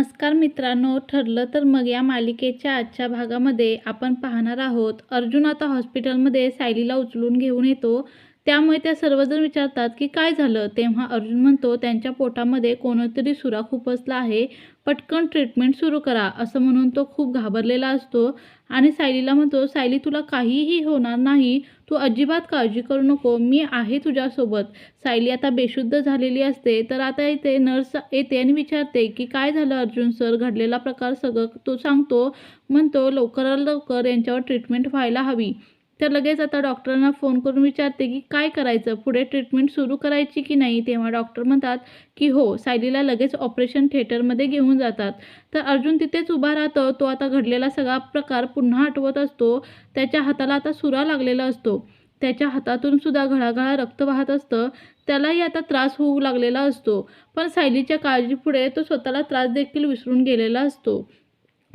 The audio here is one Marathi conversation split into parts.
नमस्कार मित्रांनो, ठरलं तर मग या मालिकेच्या आजच्या भागामध्ये आपण पाहणार आहोत. अर्जुन आता हॉस्पिटलमध्ये सायलीला उचलून घेऊन येतो. त्यामुळे त्या सर्वजण विचारतात की काय झालं? तेव्हा अर्जुन म्हणतो त्यांच्या पोटामध्ये कोणीतरी सुरा खुपसला आहे. पटकन ट्रीटमेंट सुरू करा, असं म्हणून तो खूप घाबरलेला असतो आणि सायलीला म्हणतो, सायली तुला काहीही होणार नाही. तू अजिबात काळजी करू नको. मी आहे तुझ्यासोबत. सायली आता बेशुद्ध झालेली असते. तर आता इथे नर्स येते आणि विचारते की काय झालं अर्जुन सर? घडलेला प्रकार सगळं तो सांगतो. म्हणतो लवकरात लवकर यांच्यावर ट्रीटमेंट व्हायला हवी. तर लगेच आता डॉक्टरांना फोन करून विचारते की काय करायचं? पुढे ट्रीटमेंट सुरू करायची की नाही? तेव्हा डॉक्टर म्हणतात की हो. सायलीला लगेच ऑपरेशन थिएटरमध्ये घेऊन जातात. तर अर्जुन तिथेच उभा राहतो. तो आता घडलेला सगळा प्रकार पुन्हा आठवत असतो. त्याच्या हाताला आता सुरा लागलेला असतो. त्याच्या हातातून सुद्धा घळाघळा रक्त वाहत असतं. त्यालाही आता त्रास होऊ लागलेला असतो. पण सायलीच्या काळजीपुढे तो स्वतःला त्रास देखील विसरून गेलेला असतो.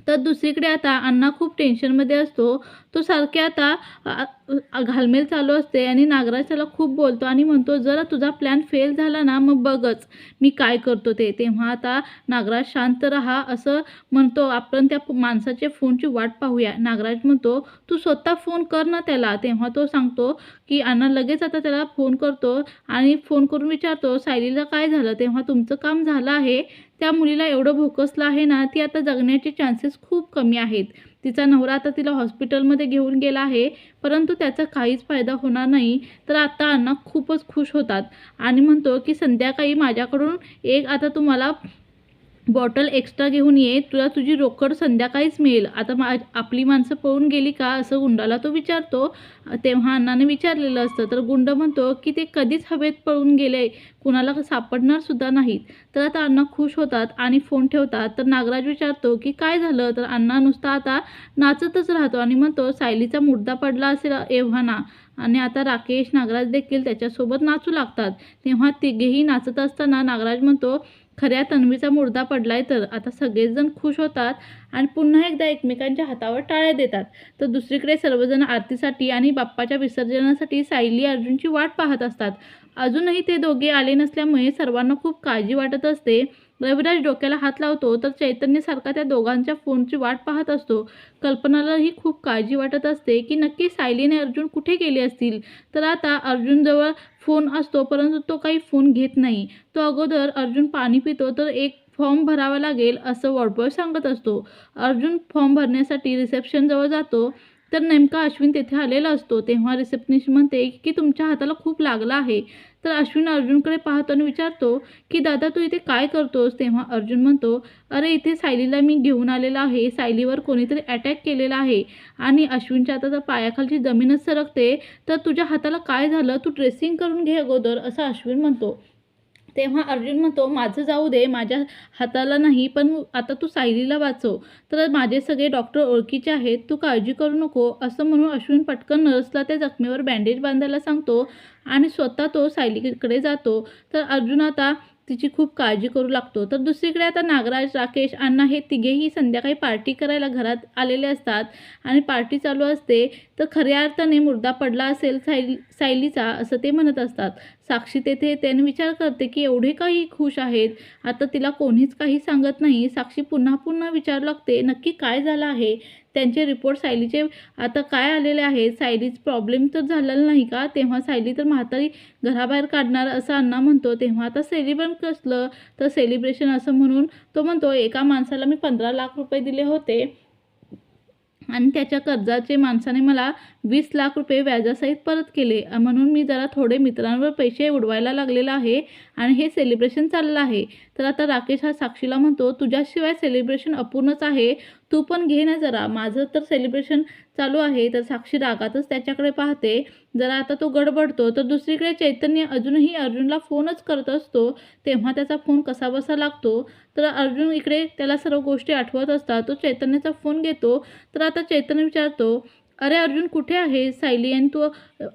तर दुसरीकडे आता अण्णा खूप टेन्शनमध्ये असतो. तो सारखे आता घालमेल चालू असते आणि नागराज त्याला खूप बोलतो आणि म्हणतो जरा तुझा प्लॅन फेल झाला ना मग बघच मी काय करतो ते. तेव्हा आता नागराज शांत राहा असं म्हणतो. आपण त्या माणसाच्या फोनची वाट पाहूया. नागराज म्हणतो तू स्वतः फोन कर ना त्याला. तेव्हा तो सांगतो की अण्णा लगेच आता त्याला फोन करतो आणि फोन करून विचारतो सायलीला काय झालं? तेव्हा तुमचं काम झालं आहे. त्या मुलीला एवढं भोकसलं आहे ना, ती आता जगण्याचे चान्सेस खूप कमी आहेत. तिचा नवरा आता तिला हॉस्पिटलमध्ये घेऊन गेला आहे, परंतु त्याचा काहीच फायदा होणार नाही. तर आता अण्णा खूपच खुश होतात आणि म्हणतो की संध्याकाळी माझ्याकडून एक आता तुम्हाला बॉटल एक्स्ट्रा घेऊन ये. तुला तुझी रोकड संध्याकाळीच मिळेल. आता आपली माणसं पळून गेली का? असं गुंडाला तो विचारतो. तेव्हा अण्णाने विचारलेलं असतं. तर गुंड म्हणतो की ते कधीच हवेत पळून गेले. कुणाला सापडणार सुद्धा नाहीत. तर आता अण्णा खुश होतात आणि फोन ठेवतात. तर नागराज विचारतो की काय झालं? तर अण्णा नुसता आता नाचतच राहतो आणि म्हणतो सायलीचा मुर्दा पडला असेल एव्हाना. आणि आता राकेश, नागराज देखील त्याच्यासोबत नाचू लागतात. तेव्हा तिघेही नाचत असताना नागराज म्हणतो खऱ्या तन्वीचा मुर्दा पडलाय. तर आता सगळेजण खुश होतात आणि पुन्हा एकदा एकमेकांच्या हातावर टाळ्या देतात. तर दुसरीकडे सर्वजण आरतीसाठी आणि बाप्पाच्या विसर्जनासाठी सायली अर्जुनची वाट पाहत असतात. अजूनही ते दोघे आले नसल्यामुळे सर्वांना खूप काळजी वाटत असते. रविराज डोक्याला हात लावतो. तर चैतन्यसारखा त्या दोघांच्या फोनची वाट पाहत असतो. कल्पनालाही खूप काळजी वाटत असते की नक्की सायली आणि अर्जुन कुठे गेले असतील. तर आता अर्जुनजवळ फोन असतो, परंतु तो काही फोन घेत नाही. तो अगोदर अर्जुन पाणी पितो. तर एक फॉर्म भरावा लागेल असं वॉर्डबॉय सांगत असतो. अर्जुन फॉर्म भरण्यासाठी रिसेप्शनजवळ जातो. तर नेमका अश्विन तेथे आलेला असतो. तेव्हा रिसेप्शनिस्ट म्हणते की तुमच्या हाताला खूप लागला आहे. तर अश्विन अर्जुनकडे पाहतो आणि विचारतो की दादा तू इथे काय करतोस? तेव्हा अर्जुन म्हणतो अरे इथे सायलीला मी घेऊन आलेला आहे. सायलीवर कोणीतरी अटॅक केलेला आहे आणि अश्विनच्या आता तर पायाखालची जमीनच सरकते. तर तुझ्या हाताला काय झालं? तू ड्रेसिंग करून घे अगोदर, असं अश्विन म्हणतो. तेव्हा अर्जुन म्हणतो माझं जाऊ दे, माझ्या हाताला नाही, पण आता तू सायलीला वाचव. तर माझे सगळे डॉक्टर ओळखीचे आहेत, तू काळजी करू नको, असं म्हणून अश्विन पटकन नर्सला त्या जखमेवर बँडेज बांधायला सांगतो आणि स्वतः तो सायलीकडे जातो. तर अर्जुन आता तिची खूप काळजी करू लागतो. तर दुसरीकडे आता नागराज, राकेश, अण्णा हे तिघेही संध्याकाळी पार्टी करायला घरात आलेले असतात आणि पार्टी चालू असते. तर खऱ्या अर्थाने मुर्दा पडला असेल सायलीचा असं ते म्हणत असतात. साक्षी तेथे त्याने विचार करते की एवढे काही खुश आहेत, आता तिला कोणीच काही सांगत नाही. साक्षी पुन्हा पुन्हा विचारू लागते नक्की काय झालं आहे. त्यांचे रिपोर्ट सायलीचे आता काय आलेले आहेत? सायलीच प्रॉब्लेम तर झालेला नाही का? तेव्हा सायली तर म्हातारी घराबाहेर काढणार असं अण्णा म्हणतो. तेव्हा आता सेलिब्रेशन कसलं? तर सेलिब्रेशन असं म्हणून तो म्हणतो एका माणसाला मी 15 लाख रुपये दिले होते आणि त्याच्या कर्जाचे माणसाने मला 20 लाख रुपये व्याजासहित परत केले. म्हणून मी जरा थोडे मित्रांवर पैसे उडवायला लागलेला आहे आणि हे सेलिब्रेशन चाललं आहे. तर आता राकेश हा साक्षीला म्हणतो तुझ्याशिवाय सेलिब्रेशन अपूर्णच आहे, तू पण घे ना जरा, माझं तर सेलिब्रेशन चालू आहे. तर साक्षी रागातच त्याच्याकडे पाहते. जरा आता तो गडबडतो. तर दुसरीकडे चैतन्य अजूनही अर्जुनला फोनच करत असतो. तेव्हा त्याचा फोन कसाबसा लागतो. तर अर्जुन इकडे त्याला सर्व गोष्टी आठवत असतात. तो चैतन्याचा फोन घेतो. तर आता चैतन्य विचारतो अरे अर्जुन कुठे आहे? सायली आणि तू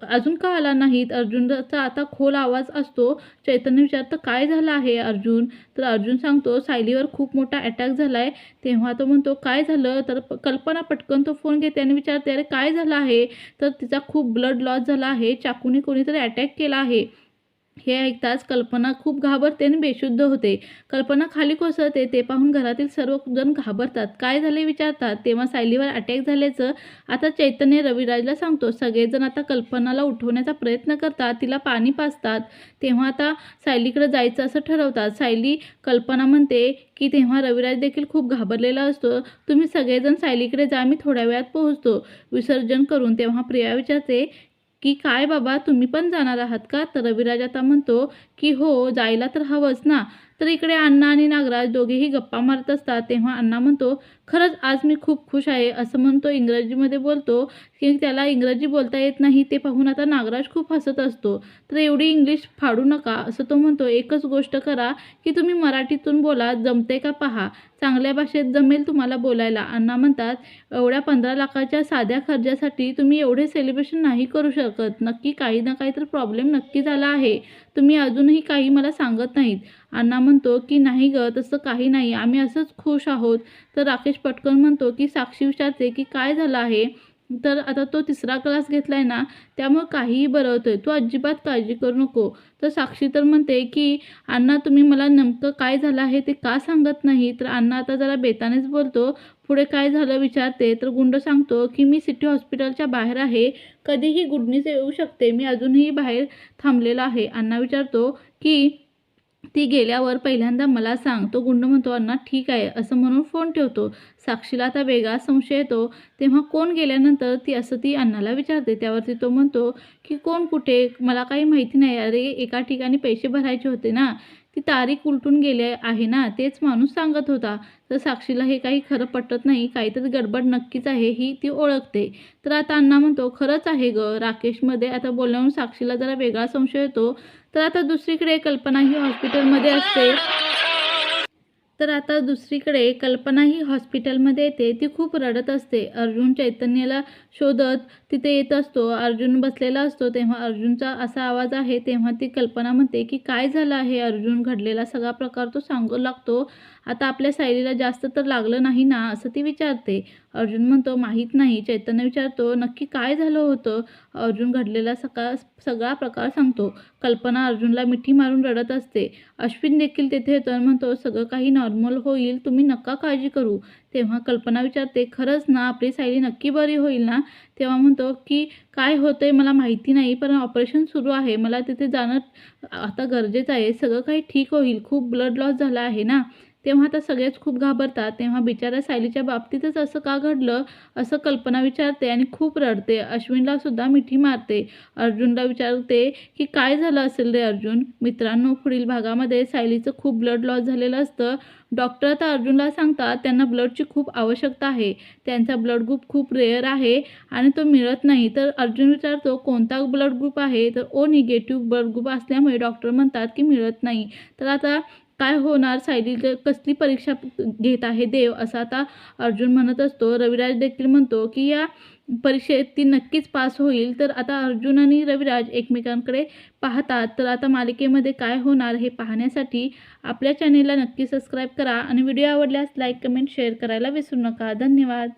अजून का आला नाहीत? अर्जुनचा आता खोल आवाज असतो. चैतन्य विचारतं काय झालं आहे अर्जुन? तर अर्जुन सांगतो सायलीवर खूप मोठा अटॅक झाला आहे. तेव्हा तो म्हणतो काय झालं? तर कल्पना पटकन तो फोन घेते आणि विचारते अरे काय झालं आहे? तर तिचा खूप ब्लड लॉस झाला आहे, चाकूने कोणीतरी अटॅक केला आहे. हे ऐकताच कल्पना खूप घाबरते आणि बेशुद्ध होते. कल्पना खाली कोसळते. ते पाहून घरातील सर्वजण घाबरतात. काय झाले विचारतात. तेव्हा सायलीवर अटॅक झाल्याचं आता चैतन्य रविराजला सांगतो. सगळेजण आता कल्पनाला उठवण्याचा प्रयत्न करतात. तिला पाणी पाजतात. तेव्हा आता सायलीकडे जायचं असं ठरवतात. सायली कल्पना म्हणते की तेव्हा रविराज देखील खूप घाबरलेला असतो. तुम्ही सगळेजण सायलीकडे जा, मी थोड्या वेळात पोहोचतो विसर्जन करून. तेव्हा प्रिया विचारते की काय बाबा तुम्ही पण जाणार आहात का? तर रविराज आता म्हणतो की हो, जायला तर हवंच ना. तर इकडे अण्णा आणि नागराज दोघेही गप्पा मारत असतात. तेव्हा अण्णा म्हणतो, खरंच आज मी खूप खुश आहे असं म्हणतो. इंग्रजीमध्ये बोलतो की त्याला इंग्रजी बोलता येत नाही. ते पाहून आता नागराज खूप हसत असतो. तर एवढी इंग्लिश फाडू नका असं तो म्हणतो. एकच गोष्ट करा की तुम्ही मराठीतून बोला, जमते का पहा. चांगल्या भाषेत जमेल तुम्हाला बोलायला. अण्णा म्हणतात, एवढ्या 15 लाखाच्या साध्या खर्चासाठी तुम्ही एवढे सेलिब्रेशन नाही करू शकत. नक्की काही ना काहीतरी प्रॉब्लेम नक्की झाला आहे. तुम्ही अजूनही काही मला सांगत नाहीत. अण्णा म्हणतो की नाही गं, तसं काही नाही, आम्ही असंच खुश आहोत. तर राकेश पटकन म्हणतो की साक्षी विचारते की काय झालं आहे. तर आता तो 3रा क्लास घेतलाय ना, त्यामुळे काहीही बरं होतंय. तू अजिबात काळजी करू नको. तर साक्षी तर म्हणते की अण्णा तुम्ही मला नेमकं काय झालं आहे ते का सांगत नाही. तर अण्णा आता जरा बेतानेच बोलतो. पुढे काय झालं विचारते. तर गुंड सांगतो की मी सिटी हॉस्पिटलच्या बाहेर आहे. कधीही गुड न्यूज येऊ शकते. मी अजूनही बाहेर थांबलेला आहे. अण्णा विचारतो की ती गेल्यावर पहिल्यांदा मला सांग. तो गुंड म्हणतो, अण्णा ठीक आहे असं म्हणून फोन ठेवतो. साक्षीला आता वेगळा संशय येतो. तेव्हा कोण गेल्यानंतर ती अण्णाला विचारते. त्यावरती तो म्हणतो की कोण कुठे, मला काही माहिती नाही. अरे एका ठिकाणी पैसे भरायचे होते ना, ती तारीख उलटून गेली आहे ना, तेच माणूस सांगत होता. तर साक्षीला हे काही खरं पटत नाही. काहीतरी गडबड नक्कीच आहे ही ती ओळखते. तर आता अण्णा म्हणतो, खरंच आहे गं. राकेशमध्ये आता बोलण्यावरून साक्षीला जरा वेगळा संशय येतो. तर आता दुसरीकडे कल्पना ही हॉस्पिटलमध्ये असते. तर आता दुसरीकडे कल्पना ही हॉस्पिटलमध्ये येते. ती खूप रडत असते. अर्जुन चैतन्यला शोधत तिथे येत असतो. अर्जुन बसलेला असतो. तेव्हा अर्जुनचा असा आवाज आहे. तेव्हा ती कल्पना म्हणते की काय झालं आहे अर्जुन. घडलेला सगळा प्रकार तो सांगू लागतो. आता आपल्या सायलीला जास्त तर लागलं नाही ना असं ती विचारते. अर्जुन म्हणतो माहीत नाही. चैतन्य विचारतो नक्की काय झालं होतं. अर्जुन घडलेला सगळा प्रकार सांगतो. कल्पना अर्जुनला मिठी मारून रडत असते. अश्विन देखील तेथे येतो आणि म्हणतो सगळं काही नॉर्मल होईल, तुम्ही नका काळजी करू. तेव्हा कल्पना विचारते खरंच ना, आपली सायली नक्की बरी होईल ना. तेव्हा म्हणतो की काय होतंय मला माहिती नाही, पण ऑपरेशन सुरू आहे, मला तिथे जाणं आता गरजेचं आहे. सगळं काही ठीक होईल, खूप ब्लड लॉस झाला आहे ना. तेव्हा आता सगळेच खूप घाबरतात. तेव्हा बिचाऱ्या सायलीच्या बाबतीतच असं का घडलं असं कल्पना विचारते आणि खूप रडते. अश्विनला सुद्धा मिठी मारते. अर्जुनला विचारते की काय झालं असेल रे अर्जुन. मित्रांनो, पुढील भागामध्ये सायलीचं खूप ब्लड लॉस झालेलं असतं. डॉक्टर आता अर्जुनला सांगतात त्यांना ब्लडची खूप आवश्यकता आहे. त्यांचा ब्लड ग्रुप खूप रेअर आहे आणि तो मिळत नाही. तर अर्जुन विचारतो कोणता ब्लड ग्रुप आहे. तर ओ निगेटिव्ह ब्लड ग्रुप असल्यामुळे डॉक्टर म्हणतात की मिळत नाही. तर आता काय होणार, सायली कसली परीक्षा घेत आहे देव असं आता अर्जुन म्हणत असतो. रविराज देखील म्हणतो की या परीक्षेत ती नक्कीच पास होईल. तर आता अर्जुन आणि रविराज एकमेकांकडे पाहतात. तर आता मालिकेमध्ये काय होणार हे पाहण्यासाठी आपल्या चॅनेलला नक्की सबस्क्राईब करा आणि व्हिडिओ आवडल्यास लाईक, कमेंट, शेअर करायला विसरू नका. धन्यवाद.